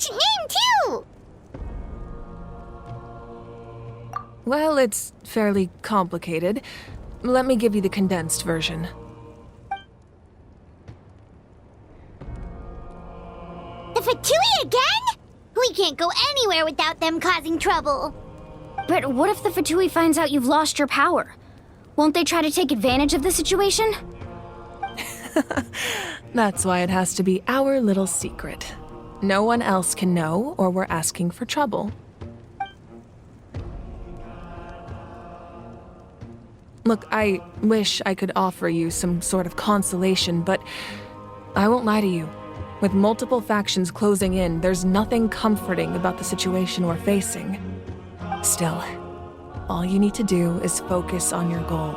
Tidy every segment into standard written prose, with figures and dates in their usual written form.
ancient name, too! Well, it's fairly complicated. Let me give you the condensed version. The Fatui again? We can't go anywhere without them causing trouble. But what if the Fatui finds out you've lost your power? Won't they try to take advantage of the situation? That's why it has to be our little secret. No one else can know, or we're asking for trouble. Look, I wish I could offer you some sort of consolation, but I won't lie to you. With multiple factions closing in, there's nothing comforting about the situation we're facing. Still, all you need to do is focus on your goal.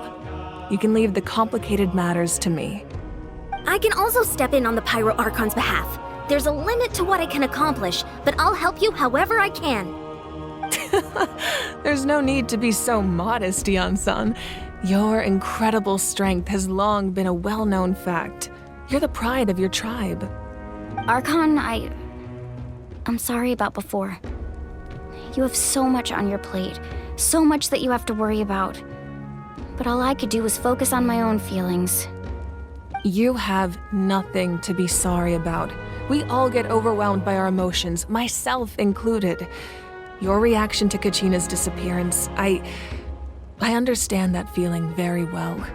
You can leave the complicated matters to me. I can also step in on the Pyro Archon's behalf. There's a limit to what I can accomplish, but I'll help you however I can. There's no need to be so modest, Yan-san. Your incredible strength has long been a well-known fact. You're the pride of your tribe. Archon, I'm sorry about before. You have so much on your plate, so much that you have to worry about. But all I could do was focus on my own feelings. You have nothing to be sorry about. We all get overwhelmed by our emotions, myself included. Your reaction to Kachina's disappearance, I understand that feeling very well.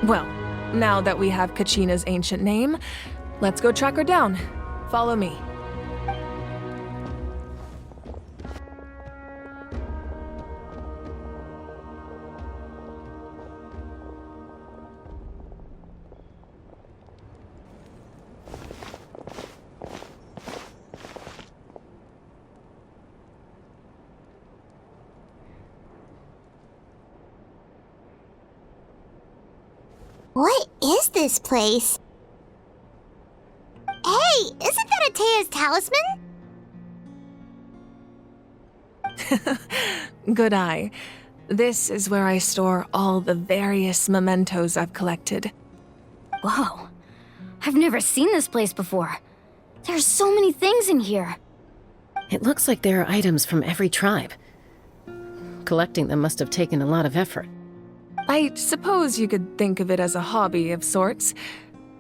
Well, now that we have Kachina's ancient name, let's go track her down. Follow me. What is this place? Hey, isn't that Atea's talisman? Good eye. This is where I store all the various mementos I've collected. Whoa. I've never seen this place before. There's so many things in here. It looks like there are items from every tribe. Collecting them must have taken a lot of effort. I suppose you could think of it as a hobby of sorts.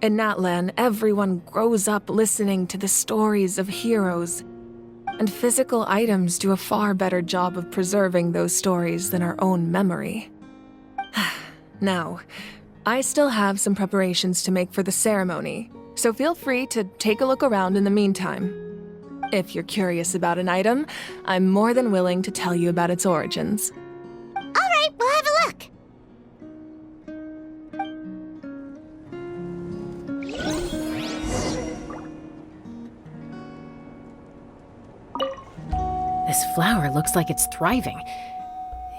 In Natlan, everyone grows up listening to the stories of heroes. And physical items do a far better job of preserving those stories than our own memory. Now, I still have some preparations to make for the ceremony, so feel free to take a look around in the meantime. If you're curious about an item, I'm more than willing to tell you about its origins. All right, we'll have a look. This flower looks like it's thriving.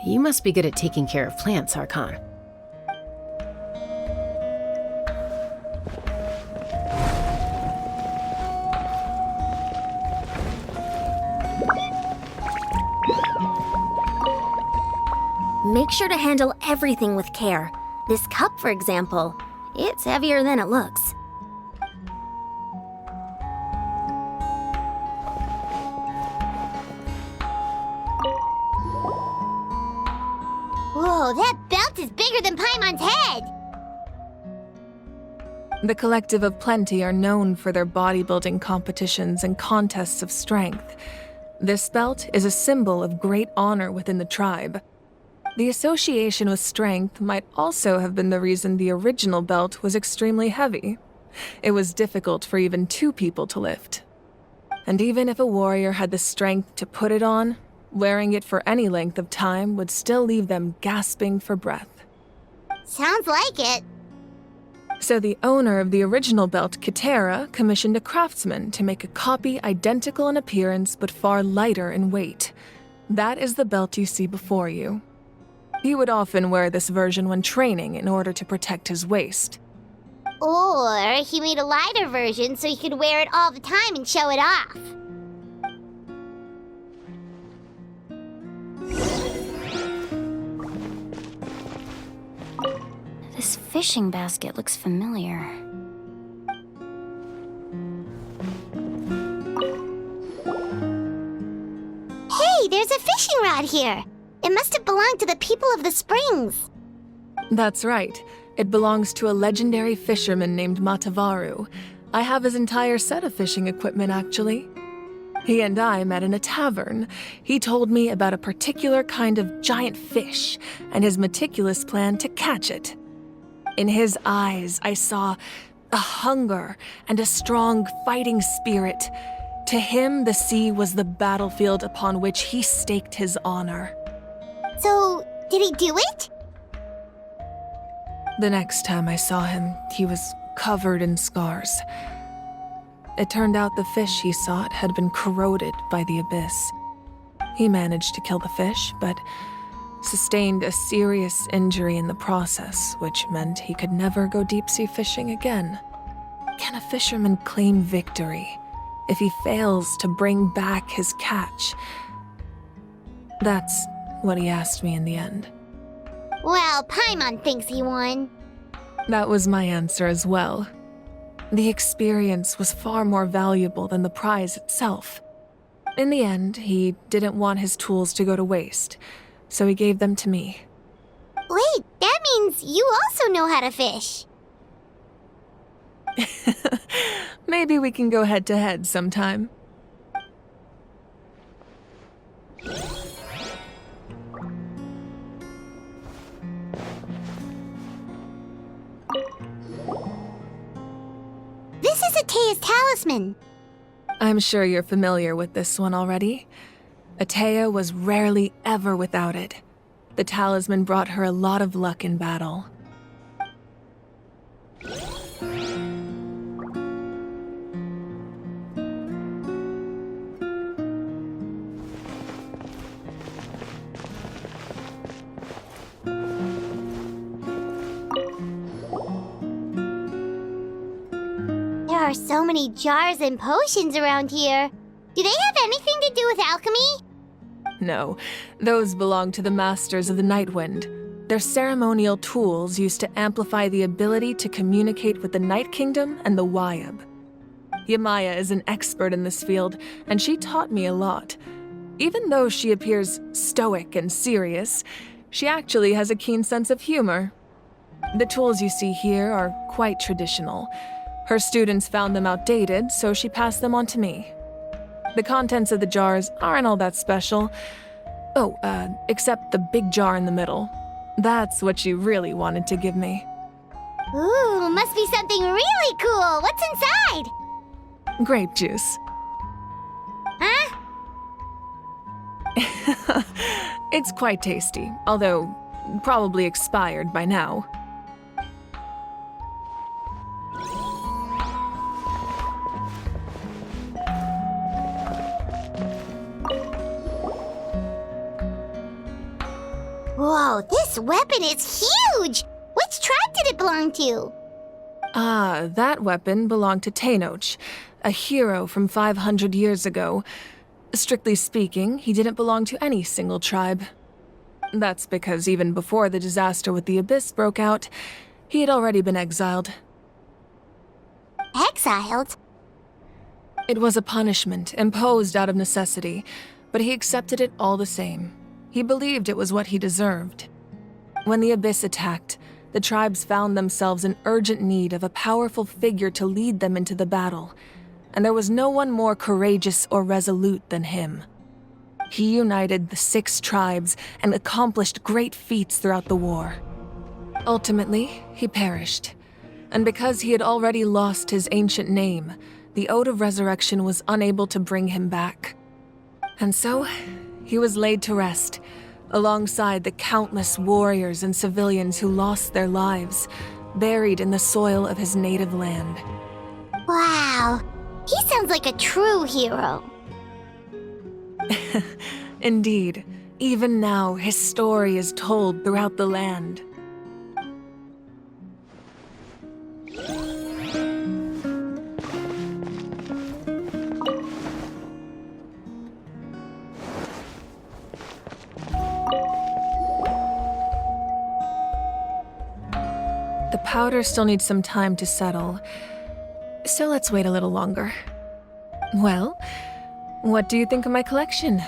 You must be good at taking care of plants, Archon. Make sure to handle everything with care. This cup, for example, it's heavier than it looks. Whoa, that belt is bigger than Paimon's head! The Collective of Plenty are known for their bodybuilding competitions and contests of strength. This belt is a symbol of great honor within the tribe. The association with strength might also have been the reason the original belt was extremely heavy. It was difficult for even two people to lift. And even if a warrior had the strength to put it on, wearing it for any length of time would still leave them gasping for breath. Sounds like it. So the owner of the original belt, Kitera, commissioned a craftsman to make a copy identical in appearance but far lighter in weight. That is the belt you see before you. He would often wear this version when training in order to protect his waist. Or he made a lighter version so he could wear it all the time and show it off. This fishing basket looks familiar. fishing rod here. It must have belonged to the people of the springs. That's right. It belongs to a legendary fisherman named Matavaru. I have his entire set of fishing equipment, actually. He and I met in a tavern. He told me about a particular kind of giant fish and his meticulous plan to catch it. In his eyes, I saw a hunger and a strong fighting spirit. To him, the sea was the battlefield upon which he staked his honor. So, did he do it? The next time I saw him, he was covered in scars. It turned out the fish he sought had been corroded by the abyss. He managed to kill the fish, but sustained a serious injury in the process, which meant he could never go deep-sea fishing again. Can a fisherman claim victory if he fails to bring back his catch? That's what he asked me in the end. Well, Paimon thinks he won. That was my answer as well. The experience was far more valuable than the prize itself. In the end, he didn't want his tools to go to waste, so he gave them to me. Wait, that means you also know how to fish. Maybe we can go head-to-head sometime. This is Atea's talisman. I'm sure you're familiar with this one already. Atea was rarely ever without it. The talisman brought her a lot of luck in battle. There are so many jars and potions around here. Do they have anything to do with alchemy? No, those belong to the masters of the Night Wind. They're ceremonial tools used to amplify the ability to communicate with the Night Kingdom and the Wyab. Yamaya is an expert in this field, and she taught me a lot. Even though she appears stoic and serious, she actually has a keen sense of humor. The tools you see here are quite traditional. Her students found them outdated, so she passed them on to me. The contents of the jars aren't all that special. Oh, except the big jar in the middle. That's what she really wanted to give me. Ooh, must be something really cool. What's inside? Grape juice. Huh? It's quite tasty, although probably expired by now. Whoa, this weapon is huge! Which tribe did it belong to? Ah, that weapon belonged to Tenoch, a hero from 500 years ago. Strictly speaking, he didn't belong to any single tribe. That's because even before the disaster with the Abyss broke out, he had already been exiled. Exiled? It was a punishment imposed out of necessity, but he accepted it all the same. He believed it was what he deserved. When the Abyss attacked, the tribes found themselves in urgent need of a powerful figure to lead them into the battle, and there was no one more courageous or resolute than him. He united the 6 tribes and accomplished great feats throughout the war. Ultimately, he perished, and because he had already lost his ancient name, the Ode of Resurrection was unable to bring him back. And so, he was laid to rest, alongside the countless warriors and civilians who lost their lives, buried in the soil of his native land. Wow, he sounds like a true hero. Indeed, even now his story is told throughout the land. The powder still needs some time to settle, so let's wait a little longer. Well, what do you think of my collection?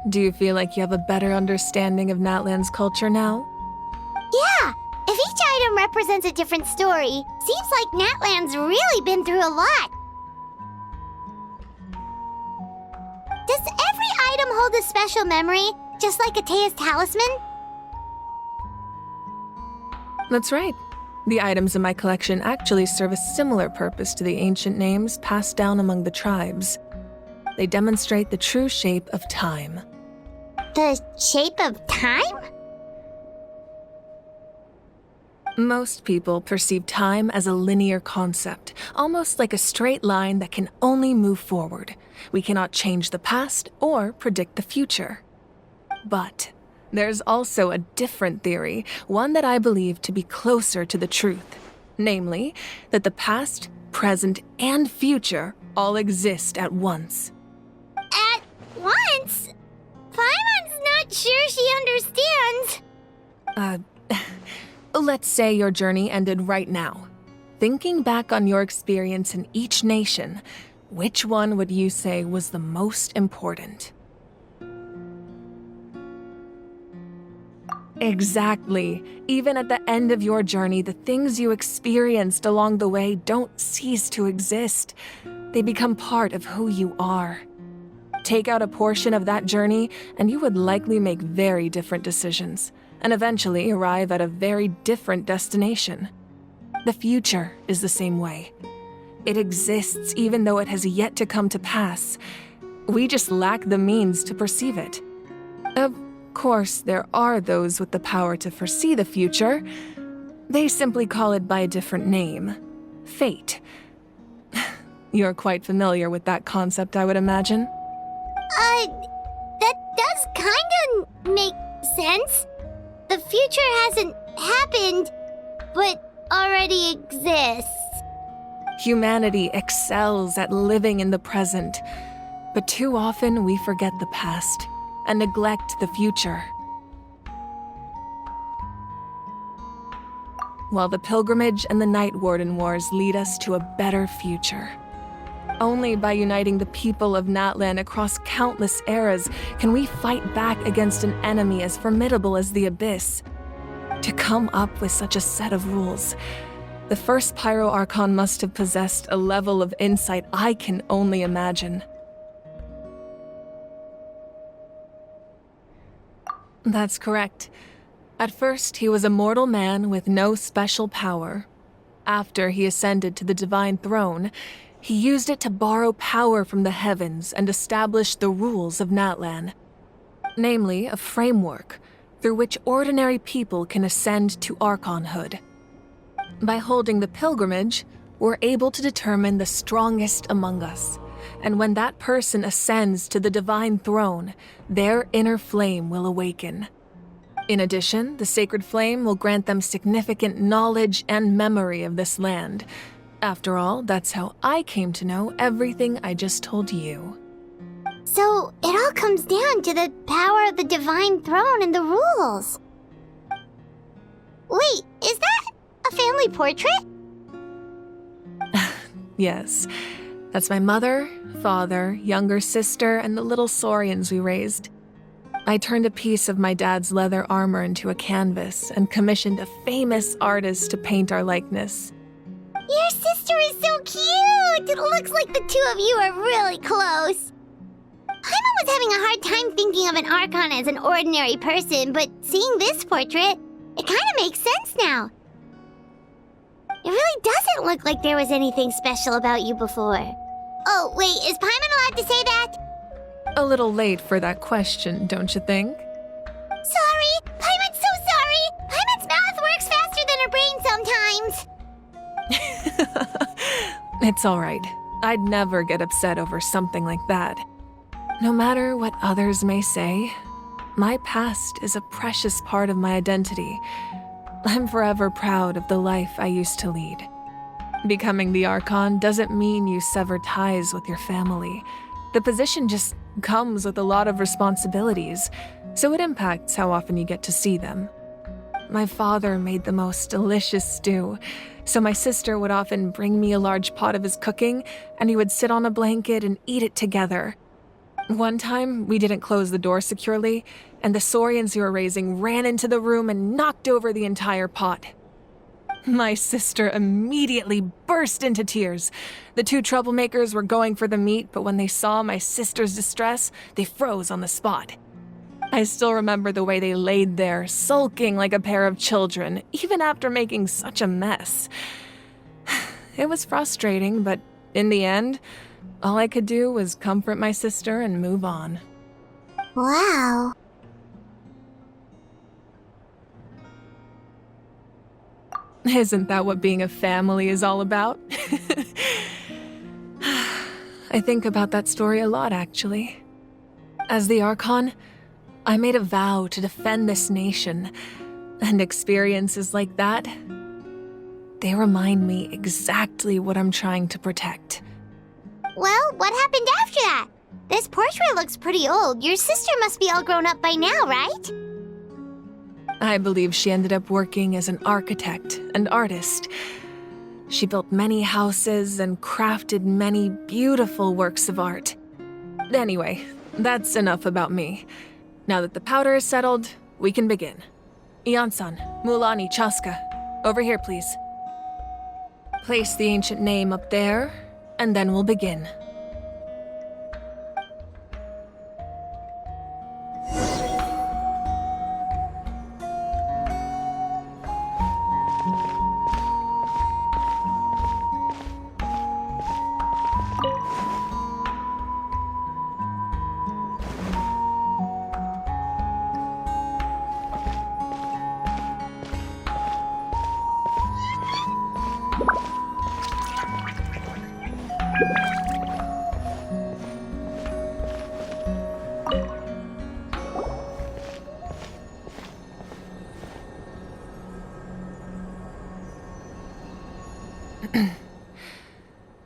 Do you feel like you have a better understanding of Natlan's culture now? Yeah, if each item represents a different story, seems like Natlan's really been through a lot. Does every item hold a special memory, just like Atea's talisman? That's right. The items in my collection actually serve a similar purpose to the ancient names passed down among the tribes. They demonstrate the true shape of time. The shape of time? Most people perceive time as a linear concept, almost like a straight line that can only move forward. We cannot change the past or predict the future. But there's also a different theory, one that I believe to be closer to the truth. Namely, that the past, present, and future all exist at once. At once? Paimon's not sure she understands. Let's say your journey ended right now. Thinking back on your experience in each nation, which one would you say was the most important? Exactly. Even at the end of your journey, the things you experienced along the way don't cease to exist. They become part of who you are. Take out a portion of that journey, and you would likely make very different decisions, and eventually arrive at a very different destination. The future is the same way. It exists even though it has yet to come to pass. We just lack the means to perceive it. Of course, there are those with the power to foresee the future. They simply call it by a different name. Fate. You're quite familiar with that concept, I would imagine. That does kinda make sense. The future hasn't happened, but already exists. Humanity excels at living in the present, but too often we forget the past and neglect the future. While the pilgrimage and the Night Warden Wars lead us to a better future. Only by uniting the people of Natlan across countless eras can we fight back against an enemy as formidable as the Abyss. To come up with such a set of rules, the first Pyro Archon must have possessed a level of insight I can only imagine. That's correct. At first, he was a mortal man with no special power. After he ascended to the divine throne, he used it to borrow power from the heavens and establish the rules of Natlan. Namely, a framework through which ordinary people can ascend to Archonhood. By holding the pilgrimage, we're able to determine the strongest among us. And when that person ascends to the divine throne, their inner flame will awaken. In addition, the sacred flame will grant them significant knowledge and memory of this land. After all, that's how I came to know everything I just told you. So, it all comes down to the power of the divine throne and the rules. Wait, is that a family portrait? Yes. That's my mother, father, younger sister, and the little saurians we raised. I turned a piece of my dad's leather armor into a canvas and commissioned a famous artist to paint our likeness. Your sister is so cute! It looks like the two of you are really close. Paimon was having a hard time thinking of an Archon as an ordinary person, but seeing this portrait, it kind of makes sense now. It really doesn't look like there was anything special about you before. Oh, wait, is Paimon allowed to say that? A little late for that question, don't you think? Sorry! Paimon's so sorry! Paimon's mouth works faster than her brain sometimes! It's all right. I'd never get upset over something like that. No matter what others may say, my past is a precious part of my identity. I'm forever proud of the life I used to lead. Becoming the Archon doesn't mean you sever ties with your family. The position just comes with a lot of responsibilities, so it impacts how often you get to see them. My father made the most delicious stew, so my sister would often bring me a large pot of his cooking, and he would sit on a blanket and eat it together. One time, we didn't close the door securely, and the Saurians you were raising ran into the room and knocked over the entire pot. My sister immediately burst into tears. The two troublemakers were going for the meat, but when they saw my sister's distress, they froze on the spot. I still remember the way they laid there, sulking like a pair of children, even after making such a mess. It was frustrating, but in the end, all I could do was comfort my sister and move on. Wow. Isn't that what being a family is all about? I think about that story a lot, actually. As the Archon, I made a vow to defend this nation, and experiences like that, they remind me exactly what I'm trying to protect. Well, what happened after that? This portrait looks pretty old. Your sister must be all grown up by now, right? I believe she ended up working as an architect and artist. She built many houses and crafted many beautiful works of art. Anyway, that's enough about me. Now that the powder is settled, we can begin. Ian-san, Mualani, Chaska, over here, please. Place the ancient name up there, and then we'll begin.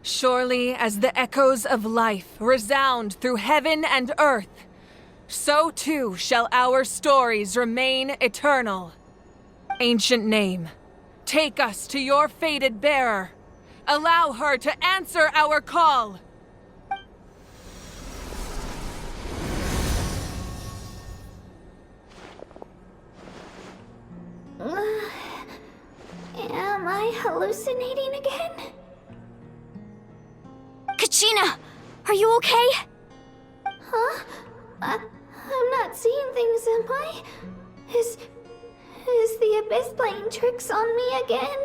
Surely as the echoes of life resound through heaven and earth, so too shall our stories remain eternal. Ancient name, take us to your fated bearer. Allow her to answer our call. Am I hallucinating again? Kachina! Are you okay? Huh? I'm not seeing things, am I? Is the Abyss playing tricks on me again?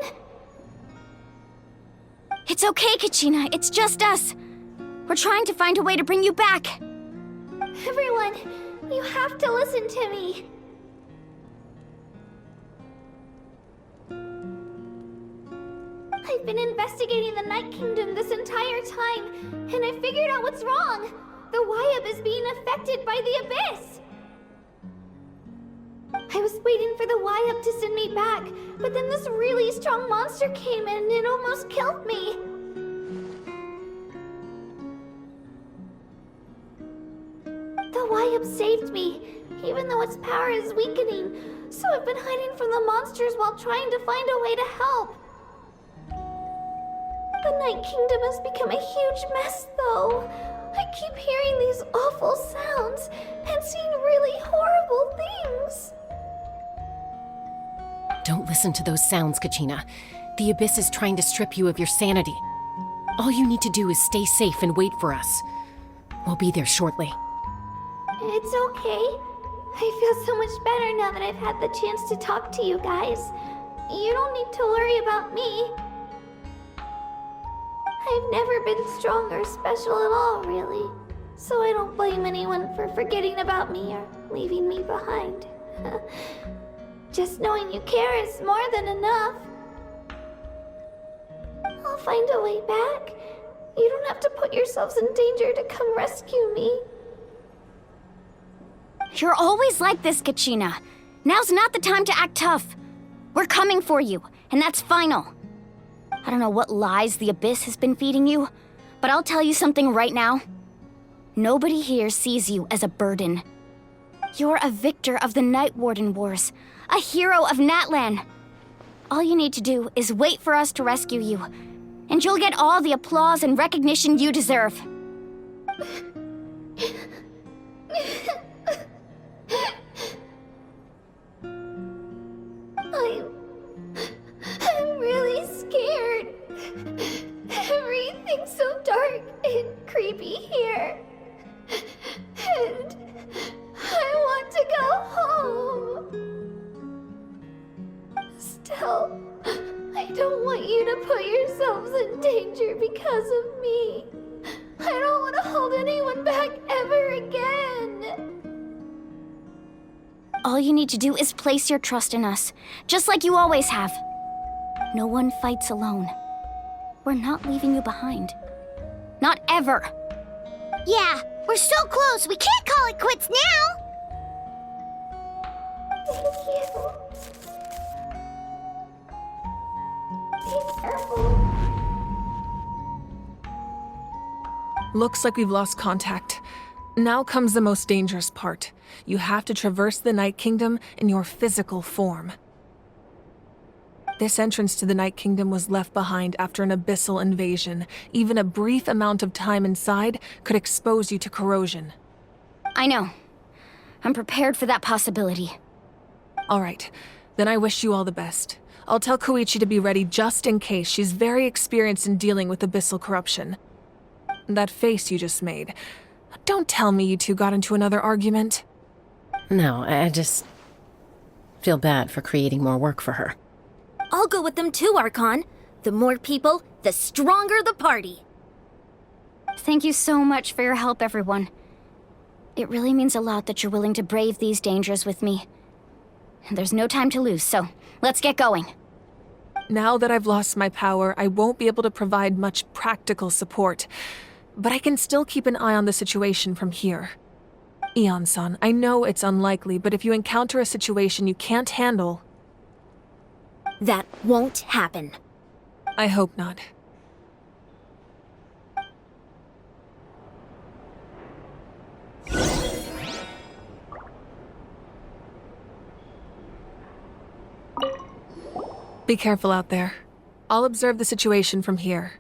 It's okay, Kachina. It's just us. We're trying to find a way to bring you back. Everyone, you have to listen to me. I've been investigating the Night Kingdom this entire time, and I figured out what's wrong. The Wyab is being affected by the Abyss. I was waiting for the Wyab to send me back, but then this really strong monster came in and it almost killed me. The Wyab saved me, even though its power is weakening, so I've been hiding from the monsters while trying to find a way to help. The Night Kingdom has become a huge mess, though. I keep hearing these awful sounds and seeing really horrible things. Don't listen to those sounds, Kachina. The Abyss is trying to strip you of your sanity. All you need to do is stay safe and wait for us. We'll be there shortly. It's okay. I feel so much better now that I've had the chance to talk to you guys. You don't need to worry about me. I've never been strong or special at all, really. So I don't blame anyone for forgetting about me or leaving me behind. Just knowing you care is more than enough. I'll find a way back. You don't have to put yourselves in danger to come rescue me. You're always like this, Kachina. Now's not the time to act tough. We're coming for you, and that's final. I don't know what lies the Abyss has been feeding you, but I'll tell you something right now. Nobody here sees you as a burden. You're a victor of the Night Warden Wars, a hero of Natlan. All you need to do is wait for us to rescue you, and you'll get all the applause and recognition you deserve. I don't want you to put yourselves in danger because of me. I don't want to hold anyone back ever again. All you need to do is place your trust in us, just like you always have. No one fights alone. We're not leaving you behind. Not ever. Yeah, we're so close. We can't call it quits now. Thank you. Be careful. Looks like we've lost contact. Now comes the most dangerous part. You have to traverse the Night Kingdom in your physical form. This entrance to the Night Kingdom was left behind after an abyssal invasion. Even a brief amount of time inside could expose you to corrosion. I know. I'm prepared for that possibility. All right, then I wish you all the best. I'll tell Koichi to be ready just in case. She's very experienced in dealing with abyssal corruption. That face you just made. Don't tell me you two got into another argument. No, I just feel bad for creating more work for her. I'll go with them too, Archon. The more people, the stronger the party. Thank you so much for your help, everyone. It really means a lot that you're willing to brave these dangers with me. There's no time to lose, so let's get going. Now that I've lost my power, I won't be able to provide much practical support. But I can still keep an eye on the situation from here. Eon-san, I know it's unlikely, but if you encounter a situation you can't handle... That won't happen. I hope not. Be careful out there. I'll observe the situation from here.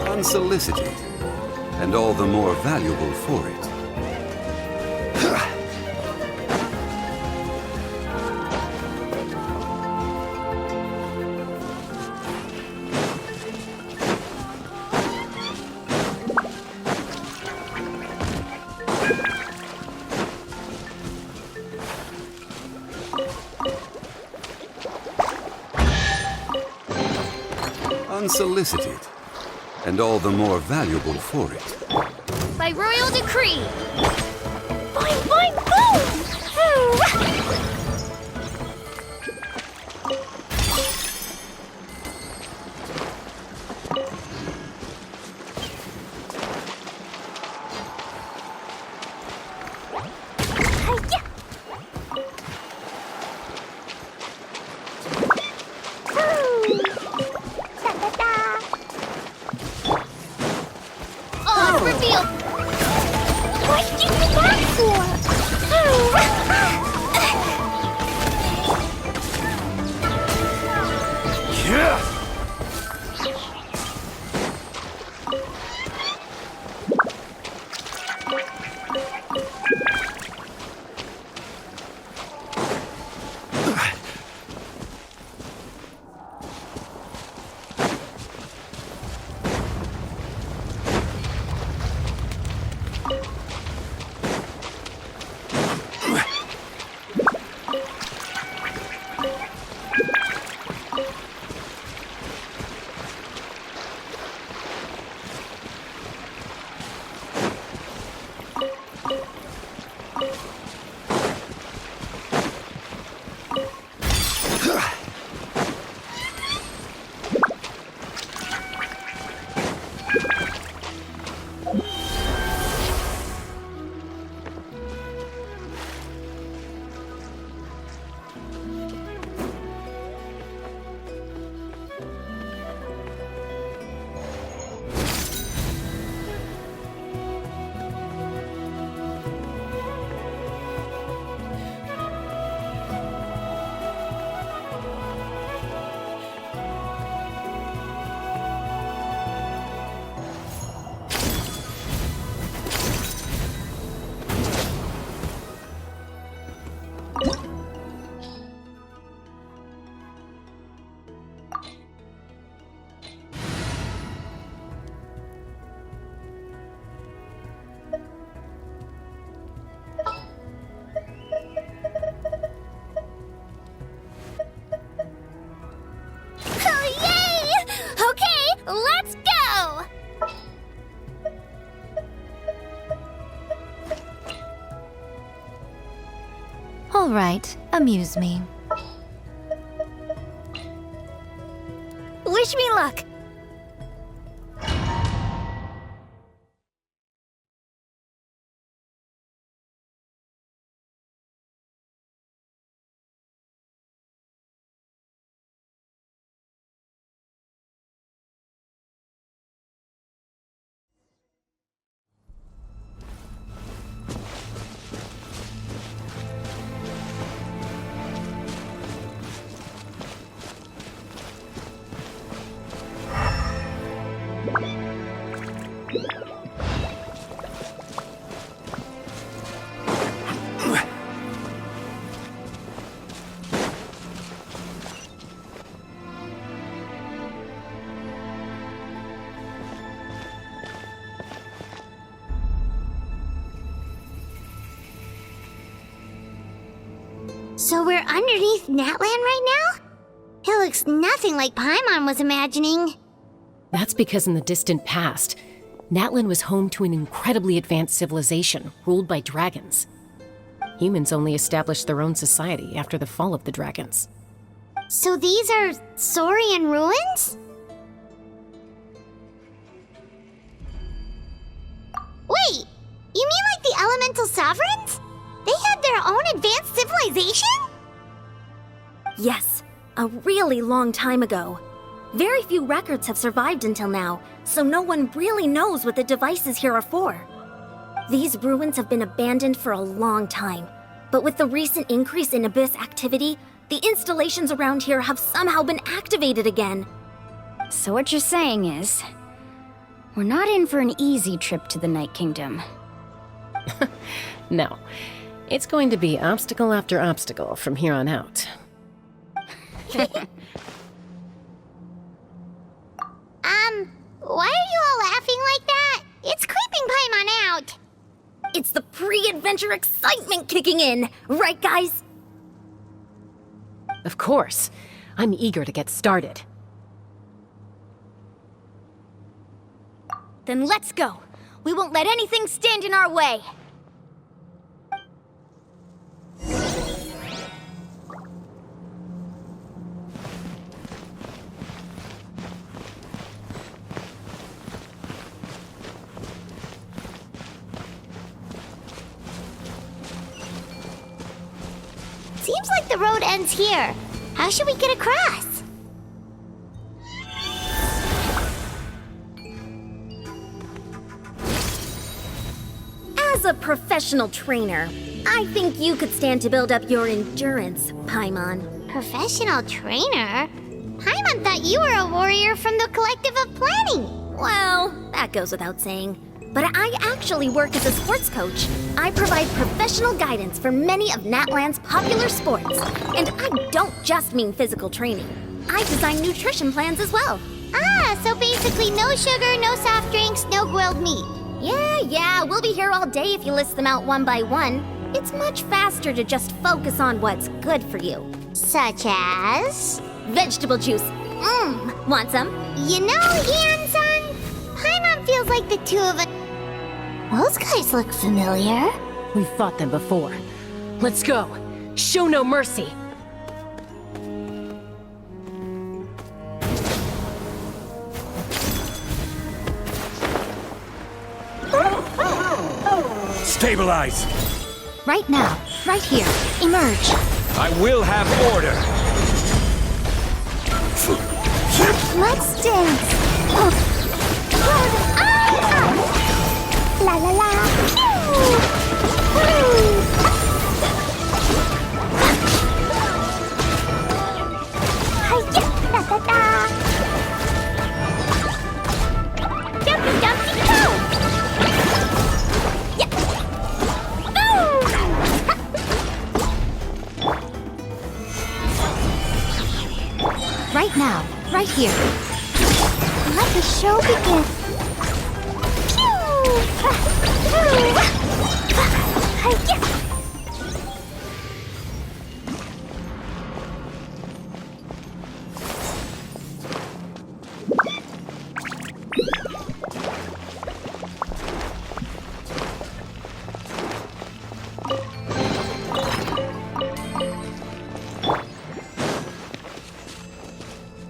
Unsolicited, and all the more valuable for it. unsolicited, and all the more valuable for it. By royal decree. Boing, boing, boom! All revealed. What did you do that for? Yeah! Let's go! All right, amuse me. Wish me luck! So we're underneath Natlan right now? It looks nothing like Paimon was imagining. That's because in the distant past, Natlan was home to an incredibly advanced civilization ruled by dragons. Humans only established their own society after the fall of the dragons. So these are Saurian ruins? Wait, you mean like the elemental sovereigns? They had their own advanced civilization? Yes, a really long time ago. Very few records have survived until now, so no one really knows what the devices here are for. These ruins have been abandoned for a long time, but with the recent increase in Abyss activity, the installations around here have somehow been activated again. So what you're saying is, we're not in for an easy trip to the Night Kingdom. No, it's going to be obstacle after obstacle from here on out. Why are you all laughing like that? It's creeping Paimon out. It's the pre-adventure excitement kicking in, right guys? Of course, I'm eager to get started. Then let's go. We won't let anything stand in our way. Seems like the road ends here. How should we get across? As a professional trainer, I think you could stand to build up your endurance, Paimon. Professional trainer? Paimon thought you were a warrior from the Collective of Planning. Well, that goes without saying. But I actually work as a sports coach. I provide professional guidance for many of Natlan's popular sports. And I don't just mean physical training. I design nutrition plans as well. Ah, so basically no sugar, no soft drinks, no grilled meat. Yeah, we'll be here all day if you list them out one by one. It's much faster to just focus on what's good for you. Such as? Vegetable juice. Want some? You know, Hian-san, Paimon feels like the two of us. Those guys look familiar. We've fought them before. Let's go. Show no mercy. Stabilize! Right now, right here. Emerge. I will have order! Let's dance. La la la. Hi-ya, da da da. Jumpy, jumpy, go. Yeah. Right now, right here. Let the show begin.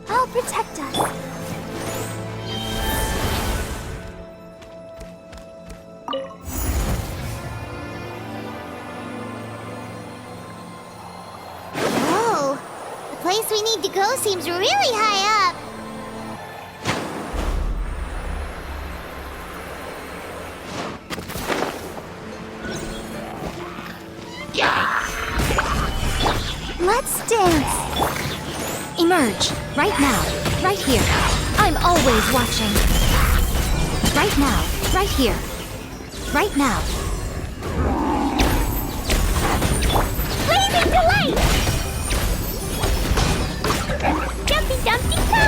I'll protect us. Whoa! The place we need to go seems really high up. Let's dance. Emerge. Right now, right here. I'm always watching. Right now, right here. Right now. Blazing delight! Jumpy, jumpy, go!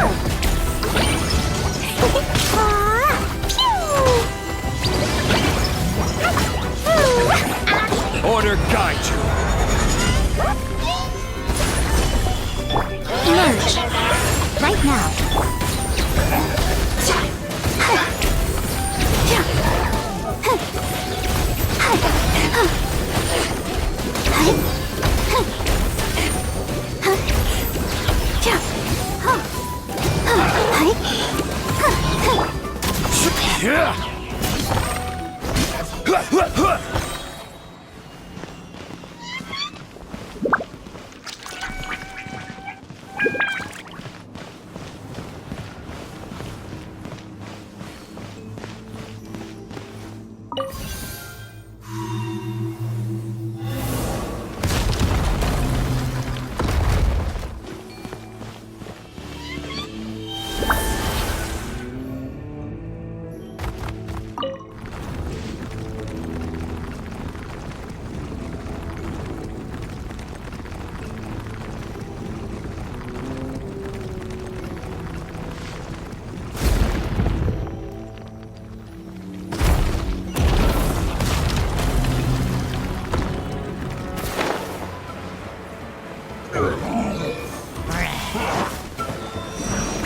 Order guide you! Emerge. Right now.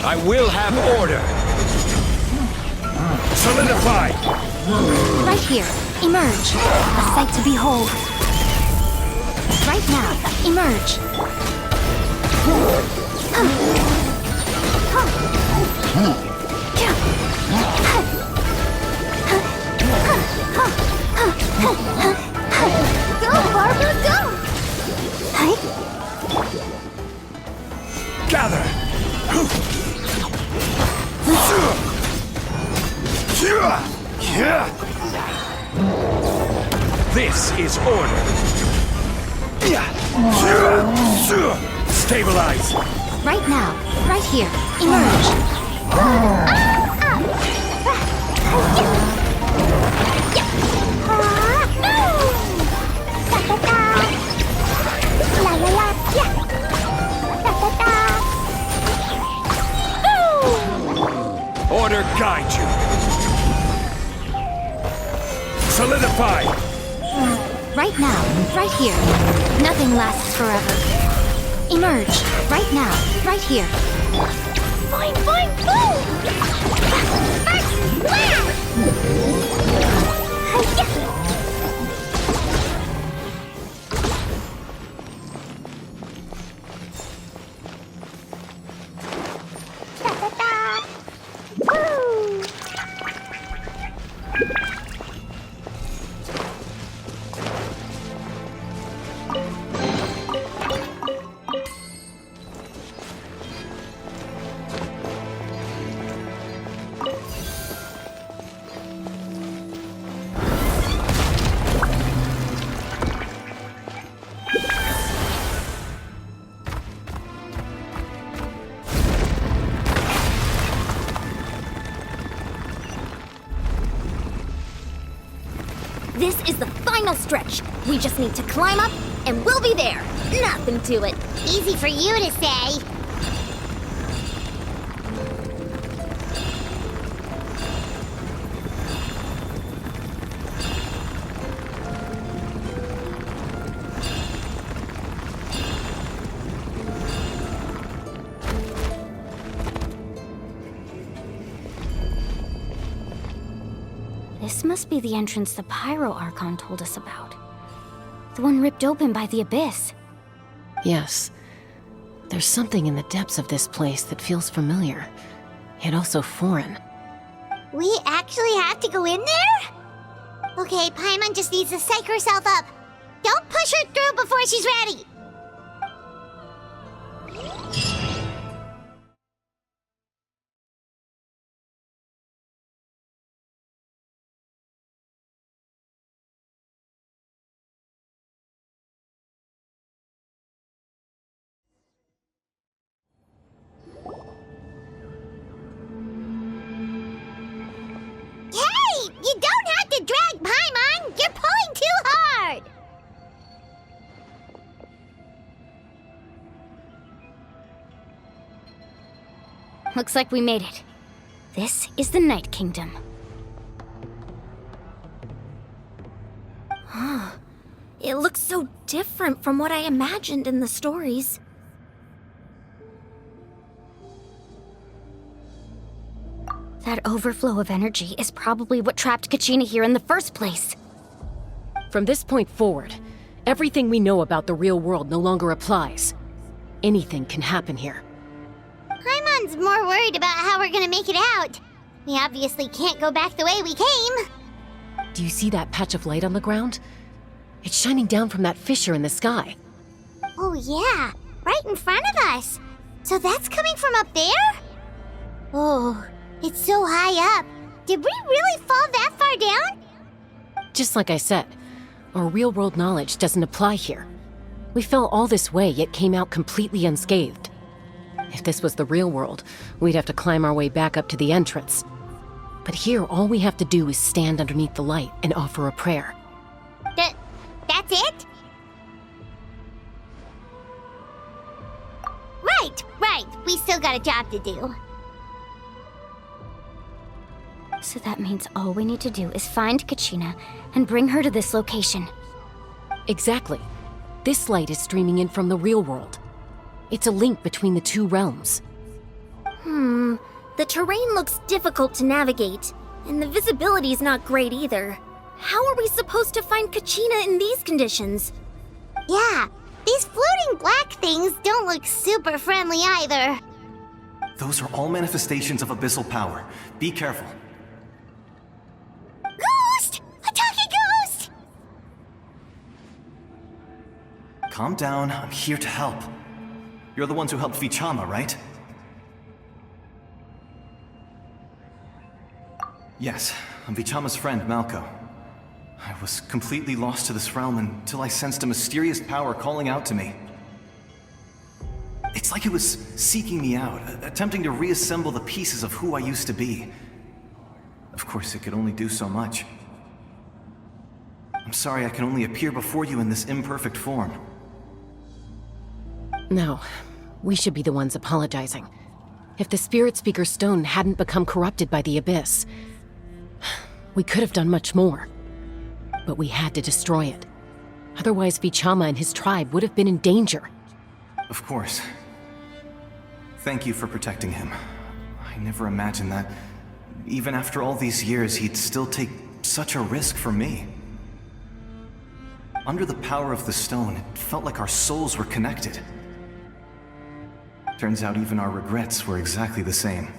I will have order! Solidify! Right here. Emerge. A sight to behold. Right now. Emerge. Go, Barbara, go! Gather! This is order! Stabilize! Right now. Right here. Emerge. Order guide you! Solidify! Right now. Right here. Nothing lasts forever. Emerge. Right now. Right here. Fine, boom! This is the final stretch. We just need to climb up, and we'll be there. Nothing to it. Easy for you to say. This must be the entrance the Pyro Archon told us about. The one ripped open by the abyss. Yes. There's something in the depths of this place that feels familiar, yet also foreign. We actually have to go in there? Okay, Paimon just needs to psych herself up. Don't push her through before she's ready. Hey! You don't have to drag Paimon! You're pulling too hard! Looks like we made it. This is the Night Kingdom. It looks so different from what I imagined in the stories. That overflow of energy is probably what trapped Kachina here in the first place. From this point forward, everything we know about the real world no longer applies. Anything can happen here. Paimon's more worried about how we're gonna make it out. We obviously can't go back the way we came. Do you see that patch of light on the ground? It's shining down from that fissure in the sky. Oh yeah, right in front of us. So that's coming from up there? Oh, it's so high up. Did we really fall that far down? Just like I said, our real-world knowledge doesn't apply here. We fell all this way, yet came out completely unscathed. If this was the real world, we'd have to climb our way back up to the entrance. But here, all we have to do is stand underneath the light and offer a prayer. That's it? Right. We still got a job to do. So that means all we need to do is find Kachina and bring her to this location. Exactly. This light is streaming in from the real world. It's a link between the two realms. The terrain looks difficult to navigate. And the visibility's not great either. How are we supposed to find Kachina in these conditions? Yeah, these floating black things don't look super friendly either. Those are all manifestations of abyssal power. Be careful. Ghost! Attacking ghost! Calm down, I'm here to help. You're the ones who helped Vichama, right? Yes, I'm Vichama's friend, Malko. I was completely lost to this realm until I sensed a mysterious power calling out to me. It's like it was seeking me out, attempting to reassemble the pieces of who I used to be. Of course, it could only do so much. I'm sorry I can only appear before you in this imperfect form. No, we should be the ones apologizing. If the Spirit Speaker Stone hadn't become corrupted by the Abyss, we could have done much more. But we had to destroy it. Otherwise, Vichama and his tribe would have been in danger. Of course. Thank you for protecting him. I never imagined that, even after all these years, he'd still take such a risk for me. Under the power of the stone, it felt like our souls were connected. Turns out even our regrets were exactly the same.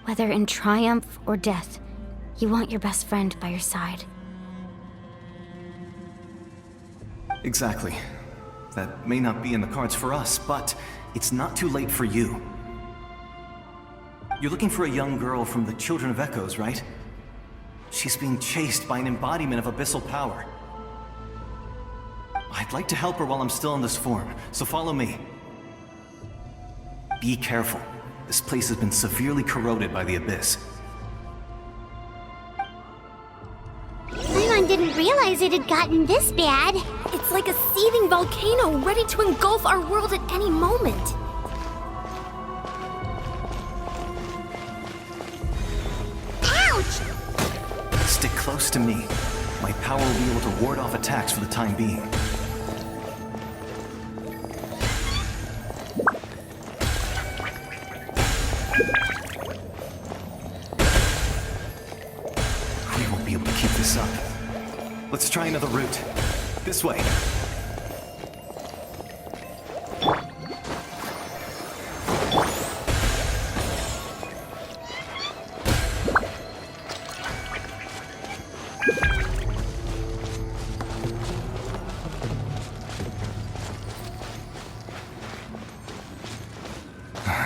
Whether in triumph or death, you want your best friend by your side. Exactly. That may not be in the cards for us, but it's not too late for you. You're looking for a young girl from the Children of Echoes, right? She's being chased by an embodiment of abyssal power. I'd like to help her while I'm still in this form, so follow me. Be careful. This place has been severely corroded by the Abyss. Paimon didn't realize it had gotten this bad. It's like a seething volcano ready to engulf our world at any moment. Ouch! Stick close to me. My power will be able to ward off attacks for the time being. We won't be able to keep this up. Let's try another route. This way.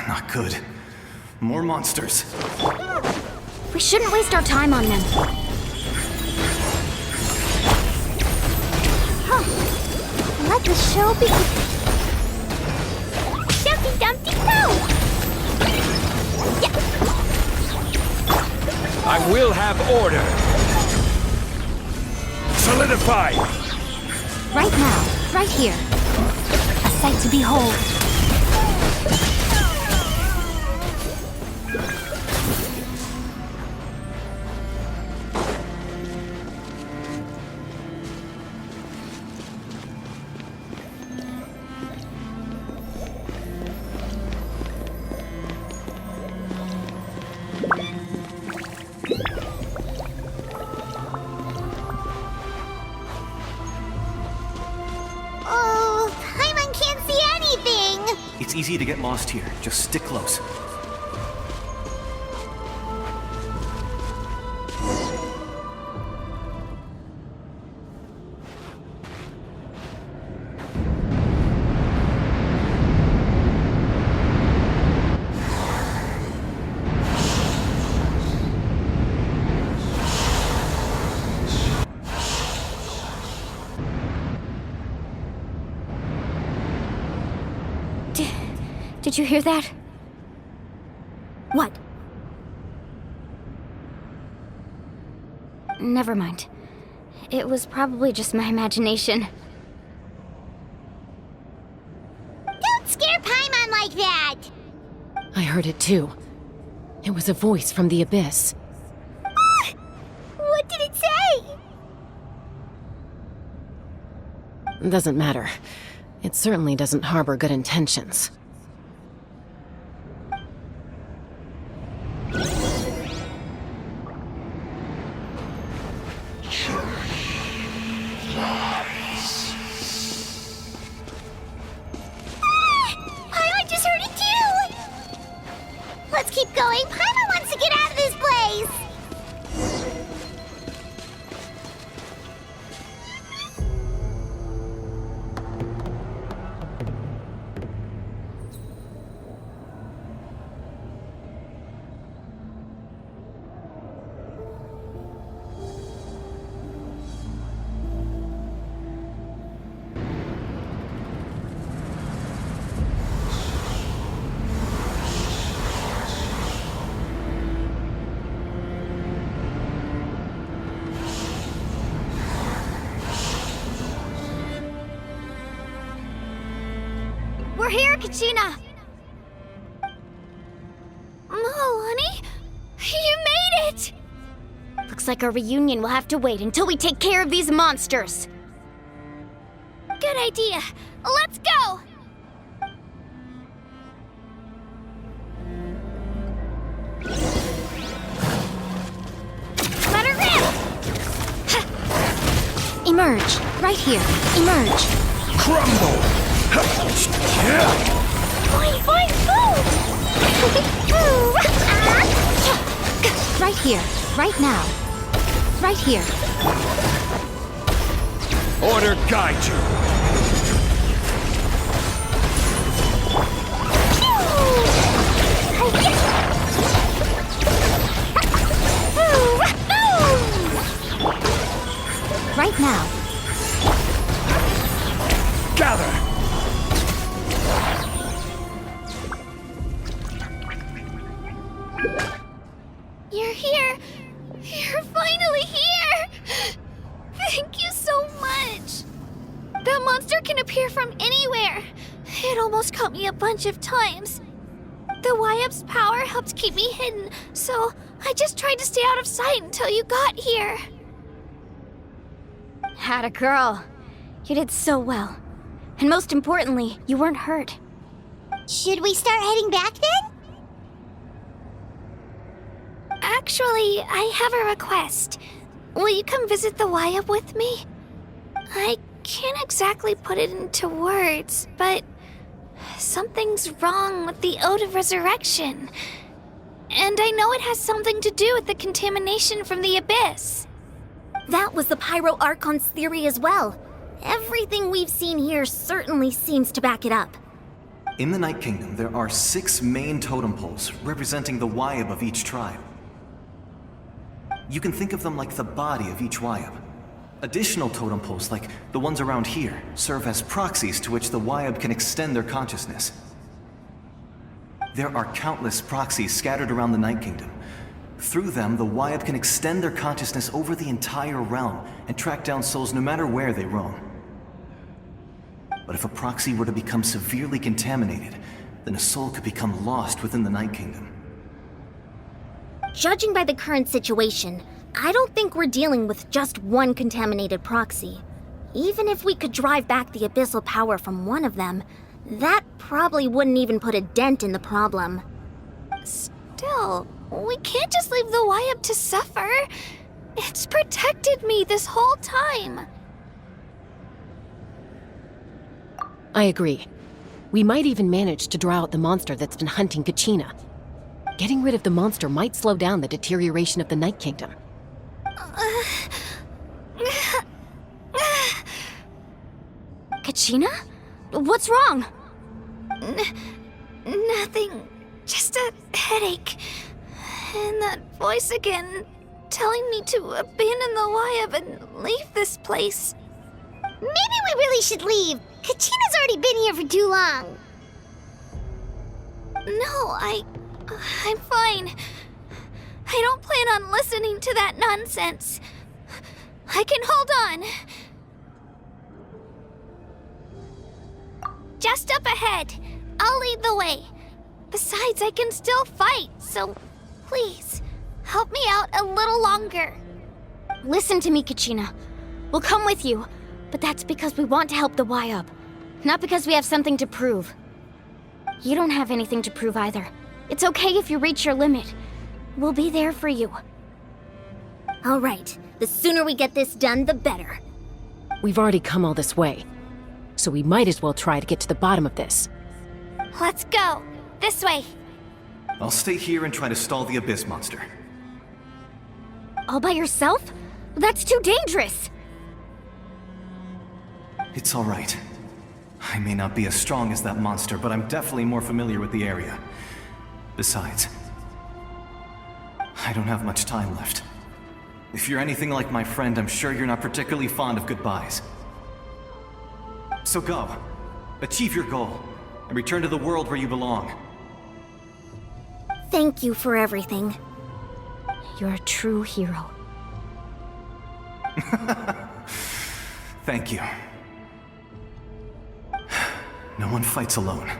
Not good. More monsters. We shouldn't waste our time on them. Let the show begin. Dumpty Dumpty go! Yeah. I will have order. Solidify! Right now, right here. A sight to behold. Oh, Paimon can't see anything! It's easy to get lost here. Just stick close. Did you hear that? What? Never mind. It was probably just my imagination. Don't scare Paimon like that! I heard it too. It was a voice from the Abyss. What did it say? Doesn't matter. It certainly doesn't harbor good intentions. going! Paimon wants to get out of this place! We're here, Kachina! Mualani? You made it! Looks like our reunion will have to wait until we take care of these monsters. Good idea. Let's go! Let her rip! Emerge. Right here. Emerge. Crumble! Boing, boing, boom! Right here. Right now. Right here. Order guide you. Right now. Gather! You're here! You're finally here! Thank you so much! That monster can appear from anywhere. It almost caught me a bunch of times. The Wyap's power helped keep me hidden, so I just tried to stay out of sight until you got here. Atta girl. You did so well. And most importantly, you weren't hurt. Should we start heading back then? Actually, I have a request. Will you come visit the Wyap with me? I can't exactly put it into words, but something's wrong with the Ode of Resurrection. And I know it has something to do with the contamination from the Abyss. That was the Pyro Archon's theory as well. Everything we've seen here certainly seems to back it up. In the Night Kingdom, there are 6 main totem poles representing the Wyap of each tribe. You can think of them like the body of each Wyap. Additional totem poles, like the ones around here, serve as proxies to which the Wyap can extend their consciousness. There are countless proxies scattered around the Night Kingdom. Through them, the Wyap can extend their consciousness over the entire realm and track down souls no matter where they roam. But if a proxy were to become severely contaminated, then a soul could become lost within the Night Kingdom. Judging by the current situation, I don't think we're dealing with just one contaminated proxy. Even if we could drive back the abyssal power from one of them, that probably wouldn't even put a dent in the problem. Still, we can't just leave the Wyap to suffer. It's protected me this whole time. I agree. We might even manage to draw out the monster that's been hunting Kachina. Getting rid of the monster might slow down the deterioration of the Night Kingdom. Kachina? What's wrong? Nothing. Just a headache. And that voice again, telling me to abandon the Wyap and leave this place. Maybe we really should leave. Kachina's already been here for too long. No, I'm fine. I don't plan on listening to that nonsense. I can hold on. Just up ahead. I'll lead the way. Besides, I can still fight, so please, help me out a little longer. Listen to me, Kachina. We'll come with you, but that's because we want to help the Wyap, not because we have something to prove. You don't have anything to prove either. It's okay if you reach your limit. We'll be there for you. All right, the sooner we get this done, the better. We've already come all this way, so we might as well try to get to the bottom of this. Let's go. This way. I'll stay here and try to stall the Abyss monster. All by yourself? That's too dangerous! It's all right. I may not be as strong as that monster, but I'm definitely more familiar with the area. Besides, I don't have much time left. If you're anything like my friend, I'm sure you're not particularly fond of goodbyes. So go. Achieve your goal, and return to the world where you belong. Thank you for everything. You're a true hero. Thank you. No one fights alone.